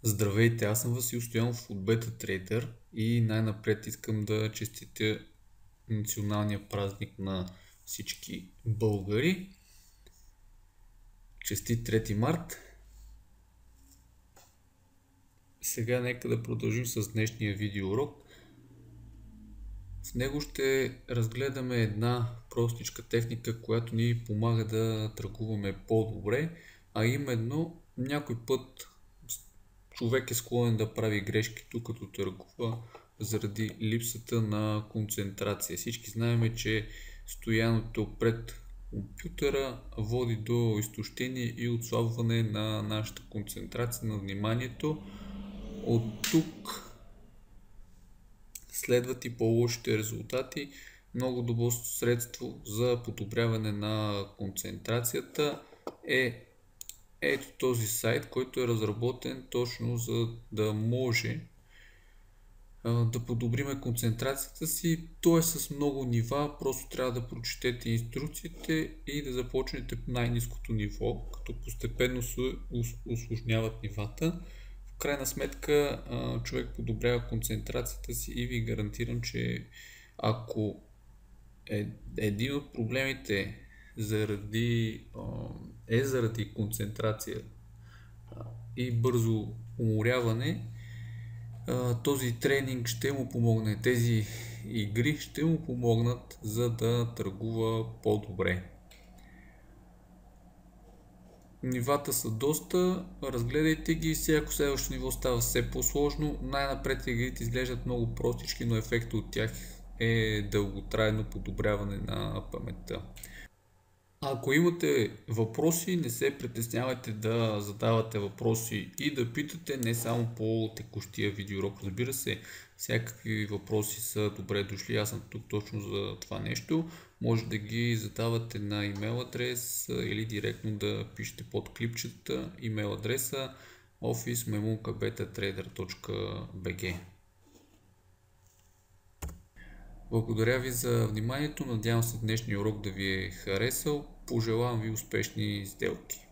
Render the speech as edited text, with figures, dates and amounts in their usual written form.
Здравейте, аз съм Васил Стоянов от BetaTrader и най-напред искам да честитя националния празник на всички българи. Честит 3 март! Сега нека да продължим с днешния видеоурок. В него ще разгледаме една простичка техника, която ни помага да търгуваме по-добре, а именно някой път човек е склонен да прави грешки тук като търгува заради липсата на концентрация. Всички знаем, че стояното пред компютъра води до изтощение и отслабване на нашата концентрация на вниманието. От тук следват и по-лошите резултати. Много добро средство за подобряване на концентрацията е ето този сайт, който е разработен точно за да може да подобриме концентрацията си. Той е с много нива, просто трябва да прочетете инструкциите и да започнете по най-ниското ниво, като постепенно се усложняват нивата. В крайна сметка човек подобрява концентрацията си и ви гарантирам, че ако един от проблемите заради концентрация и бързо уморяване, този тренинг ще му помогне, тези игри ще му помогнат за да търгува по-добре. Нивата са доста, разгледайте ги, всяко следващо ниво става все по-сложно. Най-напред игрите изглеждат много простички, но ефектът от тях е дълготрайно подобряване на паметта. Ако имате въпроси, не се притеснявайте да задавате въпроси и да питате не само по текущия видеоурок. Разбира се, всякакви въпроси са добре дошли. Аз съм тук точно за това нещо. Може да ги задавате на имейл адрес или директно да пишете под клипчета имейл адреса office@betatrader.bg. Благодаря ви за вниманието, надявам се днешния урок да ви е харесал. Пожелавам ви успешни сделки!